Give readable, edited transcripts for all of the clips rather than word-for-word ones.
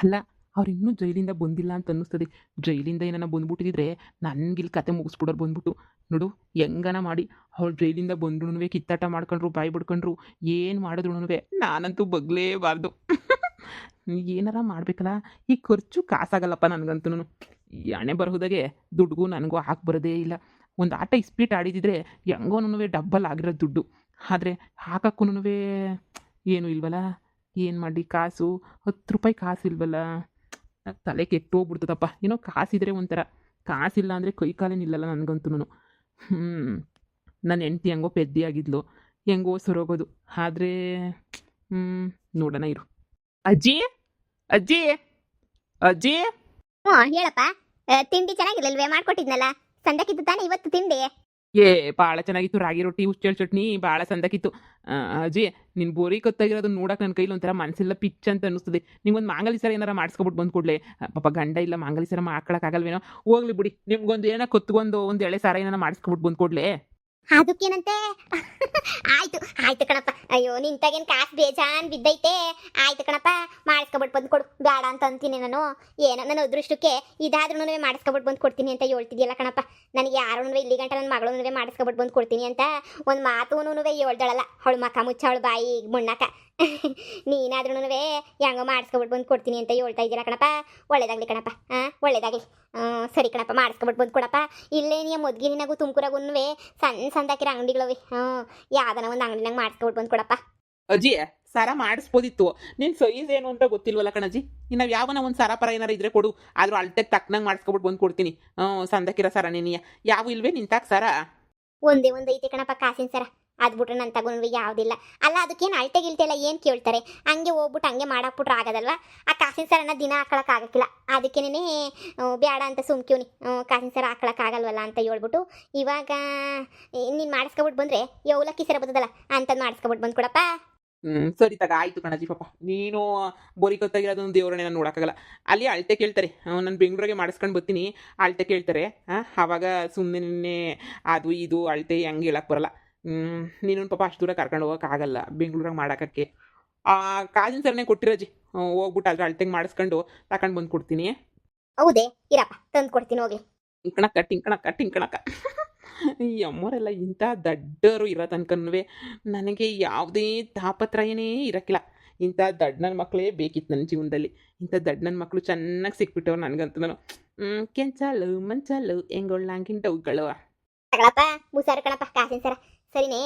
ಅಲ್ಲ, ಅವ್ರು ಇನ್ನೂ ಜೈಲಿಂದ ಬಂದಿಲ್ಲ ಅಂತ ಅನ್ನಿಸ್ತದೆ. ಜೈಲಿಂದ ಏನಾನ ಬಂದ್ಬಿಟ್ಟಿದ್ರೆ ನನಗಿಲ್ಲಿ ಕತೆ ಮುಗಿಸ್ಬಿಡೋರು ಬಂದ್ಬಿಟ್ಟು. ನೋಡು ಹೆಂಗನ ಮಾಡಿ ಅವ್ರು ಜೈಲಿಂದ ಬಂದ್ರೂ ಕಿತ್ತಾಟ ಮಾಡ್ಕೊಂಡ್ರು, ಬಾಯಿ ಬಿಡ್ಕೊಂಡ್ರು, ಏನು ಮಾಡಿದ್ರು ನಾನಂತೂ ಬಗ್ಲೇಬಾರ್ದು. ಏನಾರ ಮಾಡಬೇಕಲ್ಲ. ಈ ಖರ್ಚು ಕಾಸಾಗಲ್ಲಪ್ಪ ನನಗಂತೂ. ಈ ಹಣೆ ಬರಹುದಾಗೆ ದುಡ್ಡಿಗೂ ನನಗೂ ಹಾಕಿ ಬರೋದೇ ಇಲ್ಲ. ಒಂದು ಆಟ ಇಸ್ಪೀಟ್ ಆಡಿದಿದ್ರೆ ಹೆಂಗೋನು ಡಬ್ಬಲ್ ಆಗಿರೋ ದುಡ್ಡು. ಆದರೆ ಹಾಕಕ್ಕೂ ಏನೂ ಇಲ್ವಲ್ಲ. ಏನು ಮಾಡಲಿ, ಕಾಸು ₹10 ಕಾಸು ಇಲ್ವಲ್ಲ. ತಲೆ ಕೆಟ್ಟೋಗ್ಬಿಡ್ತದಪ್ಪ. ಏನೋ ಕಾಸಿದ್ರೆ ಒಂಥರ, ಕಾಸಿಲ್ಲ ಅಂದರೆ ಕೈ ಕಾಲೇ ನಿಲ್ಲಲ್ಲ ನನಗಂತೂ. ನನ್ನ ಹೆಂಡ್ತಿ ಹೆಂಗೋ ಪೆದ್ದಿಯಾಗಿದ್ಲು, ಹೆಂಗೋ ಸರೋಗೋದು. ಆದರೆ ನೋಡೋಣ ಇರು. ಅಜ್ಜಿ, ಅಜ್ಜಿ, ಅಜ್ಜಿ. ಹ್ಞೂ ಹೇಳಪ್ಪ. ತಿಂಡಿ ಚೆನ್ನಾಗಿರ್ಲಿಲ್ವೇ? ಮಾಡ್ಕೊಟ್ಟಿದ್ನಲ್ಲ, ಸಂದಕ್ಕಿದ್ದು ತಾನೇ ಇವತ್ತು ತಿಂಡಿ. ಏ ಭಾಳ ಚೆನ್ನಾಗಿತ್ತು. ರಾಗಿ ರೊಟ್ಟಿ, ಉಚ್ಚೆಳ್ ಚಟ್ನಿ ಭಾಳ ಸಂದಕ್ಕಿತ್ತು. ಅಜ್ಜಿ, ನಿನ್ನ ಬೋರಿ ಕತ್ತಾಗಿರೋದನ್ನ ನೋಡಕ್ಕೆ ನನ್ನ ಕೈಲಿ ಒಂಥರ ಮನಸ್ಸೆಲ್ಲ ಪಿಚ್ ಅಂತ ಅನ್ನಿಸ್ತದೆ. ನಿಮ್ಗೊಂದು ಮಾಂಗಲ್ಯ ಸರ ಏನಾರ ಮಾಡಿಸ್ಕೊಬಿಟ್ಟು ಬಂದು ಕೊಡಲೇ? ಪಾಪ ಗಂಡ ಇಲ್ಲ, ಮಾಂಗಲ್ಯ ಸರ ಮಾಡ್ಕೊಳಕ್ಕಾಗಲ್ವೇನೋ. ಹೋಗ್ಲಿ ಬಿಡಿ, ನಿಮ್ಗೊಂದು ಏನೋ ಕೊತ್ಗೊಂಡು ಒಂದು ಎಳೆ ಸಾರ ಏನಾರ ಮಾಡಿಸ್ಕೊಬಿಟ್ಟು ಬಂದು ಕೊಡಲೇ? ಅದಕ್ಕೇನಂತೆ? ಆಯ್ತು ಆಯ್ತು ಕಣಪ್ಪ. ಅಯ್ಯೋ ನಿಂತಾಗೇನು ಕಾಸು ಬೇಜಾನ್ ಬಿದ್ದೈತೆ. ಆಯ್ತು ಕಣಪ್ಪ, ಮಾಡಿಸ್ಕೊಬಿಟ್ಟು ಬಂದು ಕೊಡು. ಬೇಡ ಅಂತ ಅಂತೀನಿ ನಾನು. ಏನೋ ನನ್ನ ಅದೃಷ್ಟಕ್ಕೆ ಇದಾದ್ರೂ ಮಾಡಿಸ್ಕೊಬಿಟ್ಟು ಬಂದು ಕೊಡ್ತೀನಿ ಅಂತ ಹೇಳ್ತಿದ್ಯಲ್ಲ ಕಣಪ್ಪ. ನನಗೆ ಯಾರೂ ಇಲ್ಲಿ ಗಂಟ ನನ್ನ ಮಗಳೂ ಮಾಡಿಸ್ಕೊಬಿಟ್ಟು ಬಂದು ಕೊಡ್ತೀನಿ ಅಂತ ಒಂದು ಮಾತೂ ಹೇಳ್ದಳಲ್ಲ. ಅವಳು ಮಕ ಮುಚ್ಚ, ಅವಳು ಬಾಯಿ ಮುಣ್ಣಾಕ. ನೀನಾದ್ರೂ ಹೆಂಗೋ ಮಾಡಿಸ್ಕೊಬಿಟ್ಟು ಬಂದು ಕೊಡ್ತೀನಿ ಅಂತ ಹೇಳ್ತಾ ಇದ್ದೀರಾ ಕಣಪ್ಪ. ಒಳ್ಳೇದಾಗಲಿ ಕಣಪ್ಪ, ಒಳ್ಳೇದಾಗಲಿ. ಸರಿ ಕಣಪ್ಪ, ಮಾಡಿಸ್ಕೊಬಿಟ್ಟು ಬಂದು ಕೊಡಪ್ಪ. ಇಲ್ಲೇ ನೀ ಮೊದ್ಗಿನಿನಾಗೂ ತುಮಕೂರಾಗೂ ಸಣ್ಣ ಸಣ್ಣದಾಕಿರೋ ಅಂಗಡಿಗಳವೆ. ಯಾವ್ದನ ಒಂದು ಅಂಗಡಿನಾಗ ಮಾಡಿಸ್ಕೊಬಿಟ್ಟು ಬಂದು ಕೊಡಪ್ಪ. ಅಜ್ಜಿ, ಸರ ಮಾಡಿಸ್ಬೋದಿತ್ತು. ನಿನ್ನ ಸೈಜ್ ಏನು ಅಂತ ಗೊತ್ತಿಲ್ವಲ್ಲ ಕಣಜ್ಜಿ. ನಾವು ಯಾವನ ಒಂದು ಸರ ಪರ ಏನಾರ ಇದ್ರೆ ಕೊಡು. ಆದ್ರೂ ಅಳ್ತೆಗೆ ತಕ್ಕನಂಗೆ ಮಾಡಿಸ್ಕೊಬಿಟ್ಟು ಬಂದು ಕೊಡ್ತೀನಿ. ಸಂದಕ್ಕಿರೋ ಸರ ನೀನಿಯ ಯಾವ ಇಲ್ವೇ ನಿಂತಾಗ ಸರ? ಒಂದೇ ಒಂದು ಐತೆ ಕಣಪ್ಪ ಕಾಸಿನ ಸರ. ಅದು ಬಿಟ್ರೆ ನನ್ನ ತಗೊಂಡ್ವಿ ಯಾವುದಿಲ್ಲ. ಅಲ್ಲ ಅದಕ್ಕೇನು ಅಳ್ತೆ ಗಿಲ್ತೆಲ್ಲ ಏನು ಕೇಳ್ತಾರೆ? ಹಂಗೆ ಹೋಗ್ಬಿಟ್ಟು ಹಂಗೆ ಮಾಡಾಕ್ಬಿಟ್ರೆ ಆಗೋದಲ್ವ? ಆ ಕಾಸಿನ ಸರನ ದಿನ ಹಾಕೊಳಕ್ಕಾಗಕ್ಕಿಲ್ಲ. ಅದಕ್ಕೇನೆ ಬೇಡ ಅಂತ ಸುಮ್ಕಿವ್ನಿ. ಕಾಸಿನ ಸರ ಹಾಕೊಳಕ್ಕಾಗಲ್ವಲ್ಲ ಅಂತ ಹೇಳ್ಬಿಟ್ಟು ಇವಾಗ ನೀನು ಮಾಡಿಸ್ಕೊಬಿಟ್ಟು ಬಂದರೆ ಅವಲಕ್ಕಿ ಸರ ಬರ್ತದಲ್ಲ ಅಂತದ್ದು ಮಾಡಿಸ್ಕೊಬಿಟ್ಟು ಬಂದು ಕೊಡಪ್ಪ. ಸರಿ ತಗ, ಆಯಿತು ಕಣಜ್ಜಿ. ಪಾಪ ನೀನು ಬೋರಿ ಕತ್ತಾಗಿರೋದೊಂದು ದೇವ್ರನ್ನೇ ನಾನು ನೋಡೋಕ್ಕಾಗಲ್ಲ. ಅಲ್ಲಿ ಅಳತೆ ಕೇಳ್ತಾರೆ. ನಾನು ಬೆಂಗಳೂರಿಗೆ ಮಾಡಿಸ್ಕೊಂಡು ಬರ್ತೀನಿ, ಅಳತೆ ಕೇಳ್ತಾರೆ. ಆವಾಗ ಸುಮ್ಮನೆ ಅದು ಇದು ಅಳತೆ ಹೆಂಗೆ ಹೇಳಕ್ಕೆ ಬರಲ್ಲ. ನೀನು ಪಾಪ ಅಷ್ಟು ದೂರ ಕರ್ಕೊಂಡು ಹೋಗೋಕ್ಕಾಗಲ್ಲ ಬೆಂಗಳೂರಾಗ ಮಾಡೋಕ್ಕೆ. ಕಾಜಿನ ಸರನೇ ಕೊಟ್ಟಿರಜ್ಜಿ. ಹೋಗ್ಬಿಟ್ಟು ಅದ್ರ ಅಳತೆಗೆ ಮಾಡಿಸ್ಕೊಂಡು ತಗೊಂಡು ಬಂದು ಕೊಡ್ತೀನಿ. ಹೌದೇ? ಇರಪ್ಪ, ತಂದು ಕೊಡ್ತೀನಿ ಹೋಗ್ಲಿ. ಟಿಂಕಣಕ್ಕ ಟಿಂಕಣಕ್ಕ ಟಿಂಕಣಕ್ಕ. ಈ ಅಮ್ಮೋರೆಲ್ಲ ಇಂಥ ದಡ್ಡರು ಇರೋ ತನಕನೂ ನನಗೆ ಯಾವುದೇ ತಾಪತ್ರಯನೇ ಇರೋಕ್ಕಿಲ್ಲ. ಇಂಥ ದಡ್ಡ ನನ್ನ ಮಕ್ಕಳೇ ಬೇಕಿತ್ತು ನನ್ನ ಜೀವನದಲ್ಲಿ. ಇಂಥ ದಡ್ಡ ನನ್ನ ಮಕ್ಕಳು ಚೆನ್ನಾಗಿ ಸಿಕ್ಬಿಟ್ಟವ್ರು ನನಗಂತೂ. ನಾನು ಕೆಂಚಾಲು ಮಂಚಾಲು ಹೆಂಗೊಳ್ಳಂಗಿಂಟವುಗಳು. ತಗೊಳಪ್ಪ, ಮುಸಾರು ಕಣಪ್ಪ ಕಾಸಿನ ಸರ. ಸರಿನೇ,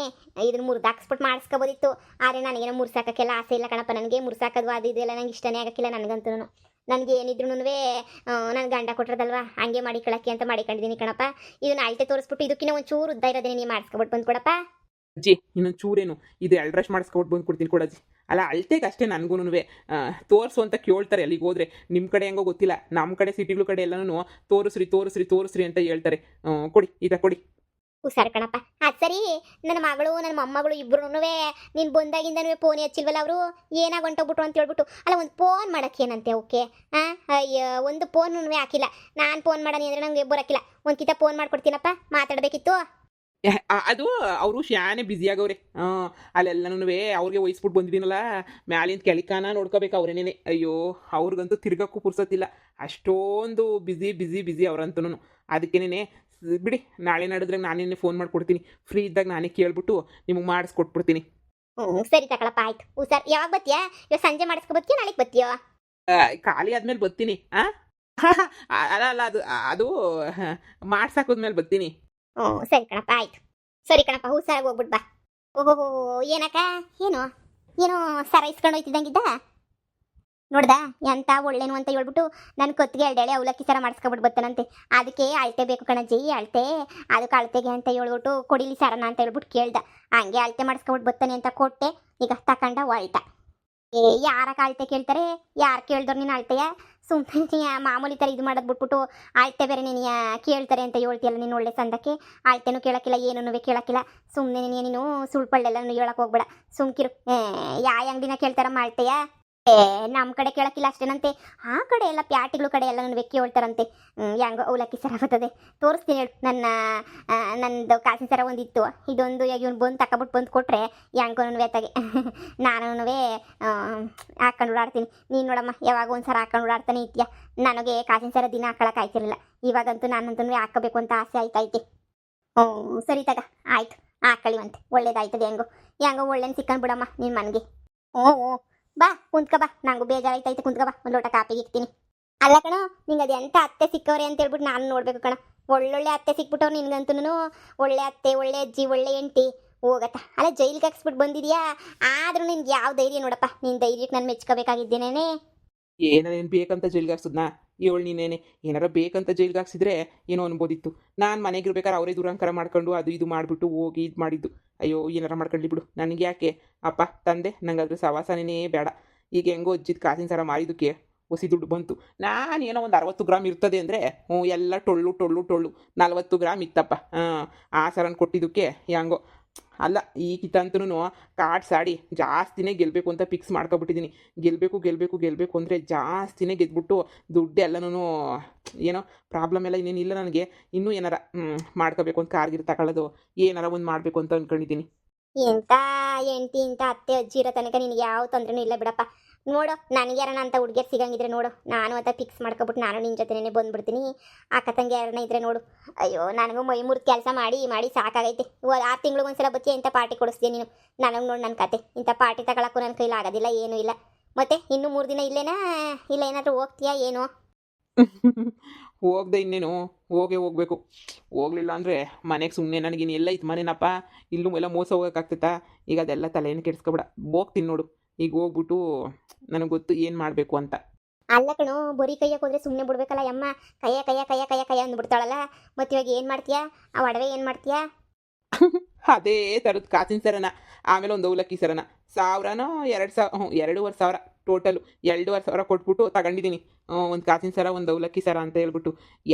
ಇದನ್ನ ಮುರಿದಾಕ್ಸ್ಬಿಟ್ಟು ಮಾಡಿಸ್ಕೋಬೋದಿತ್ತು. ಆದರೆ ನನಗೇನೋ ಮುರ್ಸಾಕಕ್ಕೆಲ್ಲ ಆಸೆ ಇಲ್ಲ ಕಣಪ್ಪ. ನನಗೆ ಮುರ್ಸಾಕೋದು ಅದು ಇದೆಲ್ಲ ನಂಗೆ ಇಷ್ಟನೇ ಆಗಕ್ಕಿಲ್ಲ ನನಗಂತೂ. ನನಗೆ ಏನಿದ್ರು ನನ್ನ ಗಂಡ ಕೊಟ್ಟಿರೋದಲ್ವಾ, ಹಂಗೆ ಮಾಡಿಕೊಳ್ಳಕ್ಕೆ ಅಂತ ಮಾಡಿಕೊಂಡಿದ್ದೀನಿ ಕಣಪ್ಪ. ಇದನ್ನ ಅಳತೆ ತೋರಿಸ್ಬಿಟ್ಟು ಇದಕ್ಕಿಂತ ಒಂಚೂರು ಉದ್ದ ಇರೋದೇ ನೀವು ಮಾಡಿಸ್ಕೊಬಿಟ್ಟು ಬಂದು ಕೊಡಪ್ಪ. ಅಜ್ಜಿ, ಇನ್ನೊಂದು ಚೂರೇನು ಇದು ಎಲ್ಡ್ರಶ್ ಮಾಡಿಸ್ಕೊಬಿಟ್ಟು ಬಂದು ಕೊಡ್ತೀನಿ ಕೊಡಜ್ಜಿ. ಅಲ್ಲ ಅಳತೆಗೆ ಅಷ್ಟೇ ನನಗೂ ತೋರಿಸು ಅಂತ ಕೇಳ್ತಾರೆ. ಅಲ್ಲಿಗೆ ಹೋದರೆ ನಿಮ್ಮ ಕಡೆ ಹೆಂಗೋ ಗೊತ್ತಿಲ್ಲ, ನಮ್ಮ ಕಡೆ ಸಿಟಿಗಳ ಕಡೆ ಎಲ್ಲನೂ ತೋರಿಸ್ರಿ ತೋರಿಸ್ರಿ ತೋರಿಸ್ರಿ ಅಂತ ಹೇಳ್ತಾರೆ. ಕೊಡಿ, ಈಗ ಕೊಡಿ. ಹುಷಾರು ಕಣಪ್ಪ. ಅದು ಸರಿ, ನನ್ನ ಮಗಳು ನನ್ನ ಮೊಮ್ಮಗಳು ಇಬ್ರು ನೀನು ಬಂದಾಗಿಂದನೂ ಫೋನ್ ಹಚ್ಚಿಲ್ವಲ್ಲ ಅವರು? ಏನಾಗ ಹೊಂಟೋಗ್ಬಿಟ್ರು ಅಂತ ಹೇಳ್ಬಿಟ್ಟು. ಅಲ್ಲ, ಒಂದು ಫೋನ್ ಮಾಡೋಕ್ಕೆ ಏನಂತೆ ಅವಕ್ಕೆ? ಅಯ್ಯೋ, ಒಂದು ಫೋನ್ ಹಾಕಿಲ್ಲ. ನಾನು ಫೋನ್ ಮಾಡೋಣ ಅಂದರೆ ನಂಗೆ ಬರೋಕ್ಕಿಲ್ಲ. ಒಂದು ಕಿತ ಫೋನ್ ಮಾಡ್ಕೊಡ್ತೀನಪ್ಪ, ಮಾತಾಡಬೇಕಿತ್ತು. ಅದು ಅವರು ಶಾನೆ ಬ್ಯುಸಿ ಆಗವ್ರೆ. ಅಲ್ಲೆಲ್ಲನೂ ಅವ್ರಿಗೆ ವಹಿಸ್ಬಿಟ್ಟು ಬಂದಿದ್ದೀನಲ್ಲ, ಮ್ಯಾಲಿಂದ ಕೆಳಿಕಾನ ನೋಡ್ಕೋಬೇಕು ಅವ್ರೇನೇನೆ. ಅಯ್ಯೋ, ಅವ್ರಿಗಂತೂ ತಿರ್ಗಕ್ಕೂ ಪುರ್ಸೋತಿಲ್ಲ. ಅಷ್ಟೊಂದು ಬ್ಯುಸಿ ಬ್ಯುಸಿ ಬ್ಯುಸಿ ಅವ್ರಂತೂ. ಅದಕ್ಕೇನೆ ಬಿಡಿ, ನಾಳೆ ನಡೆದ್ರಾಗ ನಾನೇನೆ ಫೋನ್ ಮಾಡಿಕೊಡ್ತೀನಿ. ಫ್ರೀ ಇದ್ದಾಗ ನಾನೇ ಕೇಳ್ಬಿಟ್ಟು ನಿಮಗೆ ಮಾಡಿಸ್ಕೊಟ್ಬಿಡ್ತೀನಿ. ಸರಿ ತಗೊಳಪ್ಪ, ಆಯ್ತು. ಹುಷಾರ್. ಯಾವಾಗ ಬತ್ತೀಯಾ? ಇವಾಗ ಸಂಜೆ ಮಾಡಿಸ್ಕೊ ಬತ್ತೀಯ, ನಾಳೆಗೆ ಬತ್ತೀಯೋ? ಖಾಲಿ ಆದ್ಮೇಲೆ ಬರ್ತೀನಿ. ಅಲ್ಲ ಅಲ್ಲ, ಅದು ಅದು ಮಾಡ್ಸಾಕೋದ್ಮೇಲೆ ಬರ್ತೀನಿ. ಸರಿ ಕಣಪ್ಪ, ಆಯ್ತು. ಸರಿ ಕಣಪ್ಪ, ಹುಷಾರಾಗಿ ಹೋಗ್ಬಿಟ್ಟು ಬಾ. ಓಹೋ, ಏನಕ್ಕ? ಏನು ಏನೋ ಸರ ಇಸ್ಕೊಂಡು ಹೋಯ್ತಿದ್ದಂಗಿದ್ದ ನೋಡ್ದ? ಎಂತ ಒಳ್ಳೇನು ಅಂತ ಹೇಳ್ಬಿಟ್ಟು ನನ್ನ ಕೊತ್ತಿಗೆ ಎರಡೆಳೆ ಅವಲಕ್ಕಿ ಸರ ಮಾಡಿಸ್ಕೊಬಿಟ್ಟು ಬರ್ತಾನಂತೆ. ಅದಕ್ಕೆ ಅಳತೆ ಬೇಕು ಕಣಜ್ಜಿ, ಅಳತೆ. ಅದಕ್ಕೆ ಅಳತೆಗೆ ಅಂತ ಹೇಳ್ಬಿಟ್ಟು ಕೊಡಿಲಿ ಸರನ ಅಂತ ಹೇಳ್ಬಿಟ್ಟು ಕೇಳ್ದ. ಹಂಗೆ ಅಳತೆ ಮಾಡಿಸ್ಕೊಬಿಟ್ಟು ಬರ್ತಾನೆ ಅಂತ ಕೊಟ್ಟೆ. ಈಗ ತಕೊಂಡ ಹೊಲ್ಟ. ಯಾರಕ್ಕೆ ಅಳತೆ ಕೇಳ್ತಾರೆ? ಯಾರು ಕೇಳ್ದವ್ರು ನೀನು ಅಳತೆಯ? ಸುಮ್ಮನೆ ಮಾಮೂಲಿ ಥರ ಇದು ಮಾಡೋದು ಬಿಟ್ಬಿಟ್ಟು ಅಳತೆ ಬೇರೆ ನೀನು ಕೇಳ್ತಾರೆ ಅಂತ ಹೇಳ್ತೀಯಲ್ಲ ನೀನು. ಒಳ್ಳೆ ಸಂದಕ್ಕೆ ಅಳತೆನೂ ಕೇಳೋಕ್ಕಿಲ್ಲ, ಏನೂ ಕೇಳೋಕ್ಕಿಲ್ಲ. ಸುಮ್ಮನೆ ನೀನು ಸುಳ್ಪಳ್ಳೆಲ್ಲ ಹೇಳಕ್ಕೆ ಹೋಗ್ಬೇಡ, ಸುಮ್ಕಿರು. ಯಾವ ಅಂಗಡಿನ ಕೇಳ್ತಾರಮ್ಮ ಅಳತೆಯ? ಏ ನಮ್ಮ ಕಡೆ ಕೇಳಕ್ಕಿಲ್ಲ ಅಷ್ಟೇನಂತೆ. ಆ ಕಡೆ ಎಲ್ಲ ಪ್ಯಾಟಿಗಳು ಕಡೆ ಎಲ್ಲ ನನ್ನ ವೆಕ್ಕಿ ಹೇಳ್ತಾರಂತೆ. ಹೆಂಗೋ ಅವಲಕ್ಕಿ ಸರ ಬರ್ತದೆ. ತೋರಿಸ್ತೀನಿ ಹೇಳು ನನ್ನ ನಂದು ಕಾಸಿನ ಸರ ಒಂದಿತ್ತು. ಇದೊಂದು ಈಗ ಇವ್ನು ಬಂದು ತಗೊಬಿಟ್ಟು ಬಂದು ಕೊಟ್ಟರೆ ಹೆಂಗೋ ನನ್ನ ವೇತಾಗೆ ನಾನು ಹಾಕೊಂಡು ಓಡಾಡ್ತೀನಿ. ನೀನು ನೋಡಮ್ಮ ಯಾವಾಗ ಒಂದು ಸರ ಹಾಕೊಂಡು ಓಡಾಡ್ತಾನೆ ಇತ್ತೀಯ. ನನಗೆ ಕಾಸಿನ ಸರ ದಿನ ಹಾಕೊಳಕ್ಕೆ ಆಯ್ತಿರಲಿಲ್ಲ. ಇವಾಗಂತೂ ನಾನಂತೂ ಹಾಕೋಬೇಕು ಅಂತ ಆಸೆ ಆಯ್ತೈತೆ. ಹ್ಞೂ ಸರಿ ತಗ, ಆಯ್ತು ಹಾಕೊಳ್ಳಿವಂತೆ, ಒಳ್ಳೇದಾಯ್ತದೆ. ಹೆಂಗೋ ಹೆಂಗೋ ಒಳ್ಳೆನ ಸಿಕ್ಕಂಡು ಬಿಡಮ್ಮ ನಿನ್ನ ಮನೆಗೆ. ಹ್ಞೂ ಹ್ಞೂ ಬಾ ಕುಂತ್ಕ ಬಾ, ನಂಗೂ ಬೇಜಾರಾಯ್ತೈತೆ. ಕುಂತ್ಕ ಬಾ, ಒಂದು ಲೋಟ ಕಾಪಿಗೆ ಇಕ್ತೀನಿ. ಅಲ್ಲ ಕಣೋ, ನಿಂಗೆ ಅದು ಎಂಥ ಅತ್ತೆ ಸಿಕ್ಕವ್ರೆ ಅಂತ ಹೇಳ್ಬಿಟ್ಟು ನಾನು ನೋಡ್ಬೇಕು ಕಣ. ಒಳ್ಳೊಳ್ಳೆ ಅತ್ತೆ ಸಿಕ್ಬಿಟ್ಟವ್ರು ನಿನ್ಗಂತೂ. ಒಳ್ಳೆ ಅತ್ತೆ, ಒಳ್ಳೆ ಅಜ್ಜಿ, ಒಳ್ಳೆ ಹೆಂಡ್ತಿ. ಹೋಗತ್ತ ಅಲ್ಲ ಜೈಲಿಗೆ ಹಾಕ್ಸ್ಬಿಟ್ಟು ಬಂದಿದ್ಯಾ. ಆದ್ರೂ ನಿನ್ಗೆ ಯಾವ ಧೈರ್ಯ ನೋಡಪ್ಪ. ನಿನ್ನ ಧೈರ್ಯಕ್ಕೆ ನಾನು ಮೆಚ್ಕೋಬೇಕಾಗಿದ್ದೇನೇನೆ. ಏನೇನು ಬೇಕಂತ ಜೈಲ್ಗೆ ಹಾಕ್ಸಿದ್ನಾ ಏಳು ನೀನೇನೆ. ಏನಾರ ಬೇಕಂತ ಜೈಲ್ಗೆ ಹಾಕ್ಸಿದ್ರೆ ಏನೋ ಅನ್ಬೋದಿತ್ತು. ನಾನು ಮನೆಗಿರ್ಬೇಕಾದ್ರೆ ಅವರೇ ದುರಂಕಾರ ಮಾಡ್ಕೊಂಡು ಅದು ಇದು ಮಾಡಿಬಿಟ್ಟು ಹೋಗಿ ಇದು ಮಾಡಿದ್ದು. ಅಯ್ಯೋ ಏನಾರ ಮಾಡ್ಕೊಳ್ಳಿ ಬಿಡು, ನನಗೆ ಯಾಕೆ ಅಪ್ಪ ತಂದೆ, ನಂಗೆ ಅದ್ರ ಸವಾಸನೇ ಬೇಡ. ಈಗ ಹೆಂಗೋ ಅಜ್ಜಿದ ಕಾಸಿನ ಸರ ಮಾರಿದ್ದಕ್ಕೆ ಹೊಸಿ ದುಡ್ಡು ಬಂತು. ನಾನು ಏನೋ ಒಂದು 60 ಗ್ರಾಮ್ ಇರ್ತದೆ ಅಂದರೆ ಎಲ್ಲ ಟೊಳ್ಳು ಟೊಳ್ಳು ಟೊಳ್ಳು 40 ಗ್ರಾಮ್ ಇತ್ತಪ್ಪ. ಆ ಸರನ ಕೊಟ್ಟಿದ್ದಕ್ಕೆ ಹೆಂಗೋ ಅಲ್ಲ ಈಗಿತ್ತಂತೂ ಕಾಡ್ಸಾಡಿ ಜಾಸ್ತಿನೇ ಗೆಲ್ಲಬೇಕು ಅಂತ ಫಿಕ್ಸ್ ಮಾಡ್ಕೊಬಿಟ್ಟಿದ್ದೀನಿ. ಗೆಲ್ಲಬೇಕು ಗೆಲ್ಲಬೇಕು ಗೆಲ್ಲಬೇಕು ಅಂದರೆ ಜಾಸ್ತಿನೇ ಗೆದ್ಬಿಟ್ಟು ದುಡ್ಡು ಏನೋ ಪ್ರಾಬ್ಲಮ್ ಎಲ್ಲ ಇನ್ನೇನಿಲ್ಲ ನನಗೆ. ಇನ್ನೂ ಏನಾರ ಮಾಡ್ಕೋಬೇಕು ಅಂತ ಕಾರ್ಗಿರ್ ತಗೊಳ್ಳೋದು ಏನಾರ ಒಂದು ಮಾಡಬೇಕು ಅಂತ ಅಂದ್ಕೊಂಡಿದ್ದೀನಿ. ಎಂಥ ಹೆಂಡ್ತಿ ಇಂಥ ಅತ್ತೆ ಅಜ್ಜಿ ಇರೋ ತನಕ ನಿನಗೆ ಯಾವ ತೊಂದರೆನೂ ಇಲ್ಲ ಬಿಡಪ್ಪ. ನೋಡು ನನಗೆ ಯಾರನ ಅಂತ ಹುಡುಗಿಯರು ಸಿಗಂಗಿದ್ರೆ ನೋಡು, ನಾನು ಅಂತ ಫಿಕ್ಸ್ ಮಾಡ್ಕೊಬಿಟ್ಟು ನಾನು ನಿನ್ನ ಜೊತೆನೇ ಬಂದ್ಬಿಡ್ತೀನಿ. ಅಕ್ಕ ತಂಗಿ ಯಾರನ್ನ ಇದ್ರೆ ನೋಡು. ಅಯ್ಯೋ ನನಗೂ ಮೈ ಮುರಿದು ಕೆಲಸ ಮಾಡಿ ಮಾಡಿ ಸಾಕಾಗೈತೆ. 6 ತಿಂಗಳಿಗೆ ಒಂದ್ಸಲ ಬತ್ತಿ ಇಂಥ ಪಾರ್ಟಿ ಕೊಡಿಸ್ತೀಯ ನೀನು. ನನಗೆ ನೋಡಿ ನನ್ನ ಕತೆ ಇಂಥ ಪಾರ್ಟಿ ತಗೊಳಕ್ಕೂ ನನ್ನ ಕೈಲಿ ಆಗೋದಿಲ್ಲ, ಏನೂ ಇಲ್ಲ. ಮತ್ತೆ ಇನ್ನೂ 3 ದಿನ ಇಲ್ಲೇನಾ, ಇಲ್ಲ ಏನಾದರೂ ಹೋಗ್ತೀಯಾ ಏನು? ಹೋಗ್ದೆ ಇನ್ನೇನು, ಹೋಗಬೇಕು. ಹೋಗ್ಲಿಲ್ಲ ಅಂದರೆ ಮನೆಗೆ ಸುಮ್ಮನೆ ನನಗಿನ್ನು ಎಲ್ಲ ಇತ್ತು ಮನೇನಪ್ಪ. ಇಲ್ಲೂ ಎಲ್ಲ ಮೋಸ ಹೋಗೋಕ್ಕಾಗ್ತೈತಾ? ಈಗ ಅದೆಲ್ಲ ತಲೆಯನ್ನು ಕೆಡಿಸ್ಕೊಬೇಡ, ಹೋಗ್ತೀನಿ ನೋಡು. ಈಗ ಹೋಗ್ಬಿಟ್ಟು ನನಗೆ ಗೊತ್ತು ಏನು ಮಾಡಬೇಕು ಅಂತ. ಅಲ್ಲ ಕಣೋ, ಬರೀ ಕೈಯಕ್ಕೆ ಹೋದ್ರೆ ಸುಮ್ಮನೆ ಬಿಡ್ಬೇಕಲ್ಲ ಯಮ್ಮ. ಕೈಯ ಅಂದ್ಬಿಡ್ತಾಳಲ್ಲ. ಮತ್ತೆ ಇವಾಗ ಏನು ಮಾಡ್ತೀಯಾ? ಆ ಒಡವೆ ಏನು ಮಾಡ್ತೀಯಾ? ಅದೇ ಥರದ ಕಾಸಿನ ಸರನ, ಆಮೇಲೆ ಒಂದು ಅವಲಕ್ಕಿ ಸರನ 1000ನೋ 2,500 ಟೋಟಲು 2,500 ಕೊಟ್ಬಿಟ್ಟು ತಗೊಂಡಿದ್ದೀನಿ. ಒಂದು ಕಾಸಿನ ಸರ, ಒಂದು ಅವಲಕ್ಕಿ ಸರ ಅಂತ ಹೇಳ್ಬಿಟ್ಟು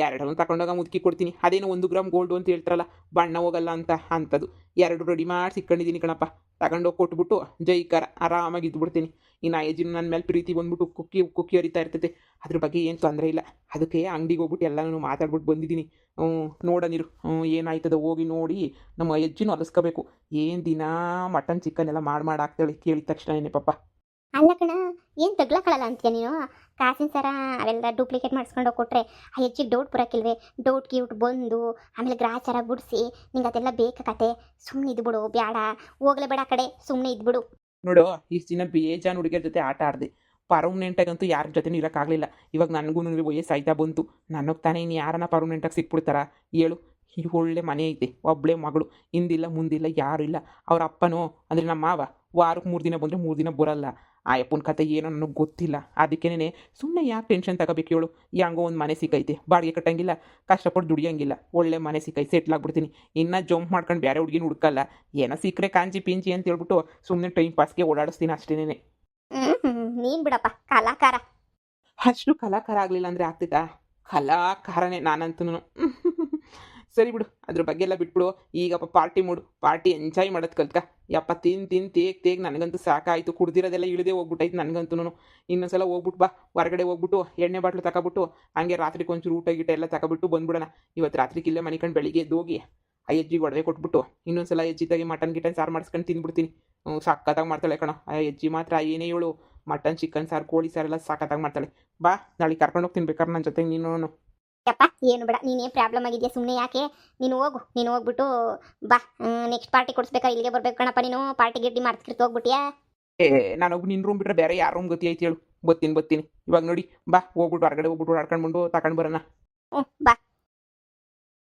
ಎರಡನ್ನು ತಗೊಂಡೋಗ ಮುದುಕಿ ಕೊಡ್ತೀನಿ. ಅದೇನೋ 1 ಗ್ರಾಮ್ ಗೋಲ್ಡು ಅಂತ ಹೇಳ್ತಾರಲ್ಲ, ಬಣ್ಣ ಹೋಗಲ್ಲ ಅಂತ ಅಂಥದ್ದು 2 ರೆಡಿ ಮಾಡಿ ಇಟ್ಕೊಂಡಿದ್ದೀನಿ ಕಣಪ್ಪ. ತಗೊಂಡೋಗಿ ಕೊಟ್ಬಿಟ್ಟು ಜೈಕಾರ ಆರಾಮಾಗಿ ಇದ್ಬಿಡ್ತೀನಿ. ಇನ್ನು ಅಜ್ಜಿನ ನನ್ನ ಮೇಲೆ ಪ್ರೀತಿ ಬಂದ್ಬಿಟ್ಟು ಕುಕ್ಕಿ ಹರಿತಾ ಇರ್ತೈತೆ. ಅದ್ರ ಬಗ್ಗೆ ಏನು ತೊಂದರೆ ಇಲ್ಲ. ಅದಕ್ಕೆ ಅಂಗಡಿಗೆ ಹೋಗ್ಬಿಟ್ಟು ಎಲ್ಲನೂ ಮಾತಾಡ್ಬಿಟ್ಟು ಬಂದಿದ್ದೀನಿ. ನೋಡೋಣಿರು ಏನಾಯ್ತದ ಹೋಗಿ ನೋಡಿ ನಮ್ಮ ಅಜ್ಜಿನೂ ಅಲಸ್ಕೋಬೇಕು. ಏನು ದಿನ ಮಟನ್ ಚಿಕನ್ ಎಲ್ಲ ಮಾಡಿ ಹಾಕ್ತಾಳೆ ಕೇಳಿದ ತಕ್ಷಣ ಏನೇ ಪಾಪ. ಅಲ್ಲ ಕಣ, ಏನು ತಗ್ಲಾಕಳಲ್ಲ ಅಂತೀಯ ನೀನು? ಕಾಸಿನ ಸರ ಅವೆಲ್ಲ ಡೂಪ್ಲಿಕೇಟ್ ಮಾಡಿಸ್ಕೊಂಡು ಕೊಟ್ಟರೆ ಆ ಹೆಚ್ಚಿಗೆ ಡೌಟ್ ಬರೋಕ್ಕಿಲ್ವೇ? ಡೌಟ್ ಗಿೌಟ್ ಬಂದು ಆಮೇಲೆ ಗ್ರಾಚಾರ ಬಿಡಿಸಿ ನಿಂಗೆ ಅದೆಲ್ಲ ಬೇಕಾಗತ್ತೆ. ಸುಮ್ಮನೆ ಇದ್ಬಿಡು, ಬೇಡ ಹೋಗ್ಲೇ ಬೇಡ ಆ ಕಡೆ, ಸುಮ್ಮನೆ ಇದ್ಬಿಡು. ನೋಡು, ಇಷ್ಟು ದಿನ ಬೇಜಾನ್ ಹುಡುಗಿಯರ ಜೊತೆ ಆಟ ಆಡಿದೆ. ಪರ್ಮನೆಂಟಾಗಂತೂ ಯಾರ ಜೊತೆನೂ ಇರೋಕ್ಕಾಗಲಿಲ್ಲ. ಇವಾಗ ನನಗೂ ವಯಸ್ಸು ಆಯ್ತಾ ಬಂತು. ನನಗೆ ತಾನೇ ಇನ್ನು ಯಾರನ್ನ ಪರ್ಮನೆಂಟಾಗಿ ಸಿಕ್ಬಿಡ್ತಾರ ಹೇಳು? ಈಗ ಒಳ್ಳೆ ಮನೆ ಐತೆ, ಒಬ್ಬಳೇ ಮಗಳು, ಹಿಂದಿಲ್ಲ ಮುಂದಿಲ್ಲ ಯಾರೂ ಇಲ್ಲ. ಅವ್ರ ಅಪ್ಪನೋ ಅಂದರೆ ನಮ್ಮ ಮಾವ ವಾರಕ್ಕೆ 3 ದಿನ ಬಂದರೆ 3 ದಿನ ಬರೋಲ್ಲ. ಆ ಅಪ್ಪನ ಕತೆ ಏನೋ ನನಗೆ ಗೊತ್ತಿಲ್ಲ. ಅದಕ್ಕೇನೆ ಸುಮ್ಮನೆ ಯಾಕೆ ಟೆನ್ಷನ್ ತಗೋಬೇಕು ಹೇಳು? ಹೆಂಗೋ ಒಂದು ಮನೆ ಸಿಕ್ಕೈತೆ, ಬಾಡಿಗೆ ಕಟ್ಟಂಗಿಲ್ಲ, ಕಷ್ಟಪಟ್ಟು ದುಡಿಯೋಂಗಿಲ್ಲ, ಒಳ್ಳೆ ಮನೆ ಸಿಕ್ಕೈತೆ, ಸೆಟ್ಲ್ ಆಗ್ಬಿಡ್ತೀನಿ. ಇನ್ನು ಜಂಪ್ ಮಾಡ್ಕೊಂಡು ಬೇರೆ ಹುಡುಗಿನ ಹುಡ್ಕಲ್ಲ. ಏನೋ ಸಿಕ್ಕರೆ ಕಾಂಚಿ ಪಿಂಚಿ ಅಂತ ಹೇಳ್ಬಿಟ್ಟು ಸುಮ್ಮನೆ ಟೈಮ್ ಪಾಸ್ಗೆ ಓಡಾಡಿಸ್ತೀನಿ ಅಷ್ಟೇನೆ. ನೀನು ಬಿಡಪ್ಪ ಕಲಾಕಾರ. ಅಷ್ಟು ಕಲಾಕಾರ ಆಗಲಿಲ್ಲ ಅಂದರೆ ಆಗ್ತೈತಾ? ಕಲಾಕಾರನೇ ನಾನಂತೂ. ಸರಿ ಬಿಡು, ಅದ್ರ ಬಗ್ಗೆ ಎಲ್ಲ ಬಿಟ್ಬಿಡು. ಈಗಪ್ಪ ಪಾರ್ಟಿ ಮೂಡು, ಪಾರ್ಟಿ ಎಂಜಾಯ್ ಮಾಡೋದು ಕಲ್ತ್ಕ. ಯಪ್ಪ ತಿನ್ ತೇಗ್ ನನಗಂತೂ ಸಾಕಾಯಿತು. ಕುಡ್ದಿರೋದೆಲ್ಲ ಇಳಿದೇ ಹೋಗ್ಬಿಟ್ಟೈತೆ ನನಗಂತೂ. ಇನ್ನೊಂದ್ಸಲ ಹೋಗ್ಬಿಟ್ಟು ಬಾ, ಹೊರಗಡೆ ಹೋಗ್ಬಿಟ್ಟು ಎಣ್ಣೆ ಬಾಟ್ಲು ತಗೊಬಿಟ್ಟು ಹಂಗೆ ರಾತ್ರಿಗೆ ಒಂಚೂರು ಊಟ ಗೀಟ ಎಲ್ಲ ತಗೊಬಿಟ್ಟು ಬಂದ್ಬಿಡೋಣ. ಇವತ್ತು ರಾತ್ರಿಗೆ ಇಲ್ಲೇ ಮನಿಕೊಂಡು ಬೆಳಿಗ್ಗೆ ಎದ್ದೋಗಿ ಆ ಅಜ್ಜಿಗೆ ಒಡವೆ ಕೊಟ್ಬಿಟ್ಟು ಇನ್ನೊಂದ್ಸಲ ಅಜ್ಜಿತಾಗಿ ಮಟನ್ ಗಿಟನ್ ಸಾರು ಮಾಡಿಸ್ಕೊಂಡು ತಿಂದ್ಬಿಡ್ತೀನಿ. ಸಕ್ಕತ್ತಾಗಿ ಮಾಡ್ತಾಳೆ ಕಣ ಆ ಅಜ್ಜಿ ಮಾತ್ರ. ಏನೇ ಹೇಳು, ಮಟನ್ ಚಿಕನ್ ಸಾರು ಕೋಳಿ ಸಾರೆಲ್ಲ ಸಕ್ಕತ್ತಾಗಿ ಮಾಡ್ತಾಳೆ. ಬಾ ನಾಳೆ ಕರ್ಕೊಂಡು ಹೋಗ್ತೀನಿ ಬೇಕಾದ್ರೆ ನನ್ನ ಜೊತೆಗೆ ನೀನು. ಯಪ್ಪ ಏನು ಬೇಡ, ನೀನೇನು ಪ್ರಾಬ್ಲಮ್ ಆಗಿದೆಯಾ ಸುಮ್ಮನೆ ಯಾಕೆ? ನೀನು ಹೋಗ್ಬಿಟ್ಟು ಬಾ. ನೆಕ್ಸ್ಟ್ ಪಾರ್ಟಿ ಕೊಡಿಸ್ಬೇಕಾ ಇಲ್ಲಿಗೆ ಬರ್ಬೇಕು ಕಣಪ್ಪ. ನೀನು ಪಾರ್ಟಿ ಗಿಡ್ಡಿ ಮಾಡ್ತಿರ್ತ ಹೋಗ್ಬಿಟ್ಟಿಯಾ? ನಾನೊಬ್ಬ ನಿನ್ನ ರೂಮ್ ಬಿಟ್ರೆ ಬೇರೆ ಯಾರ ರೂಮ್ ಗತಿ ಐತಿ ಹೇಳು? ಬರ್ತೀನಿ. ಇವಾಗ ನೋಡಿ ಬಾ, ಹೋಗ್ಬಿಟ್ಟು ಹೊರಗಡೆ ಹೋಗ್ಬಿಟ್ಟು ಆಡ್ಕೊಂಡು ಬಂದು ತಗೊಂಡು ಬರೋಣ. ಬಾ.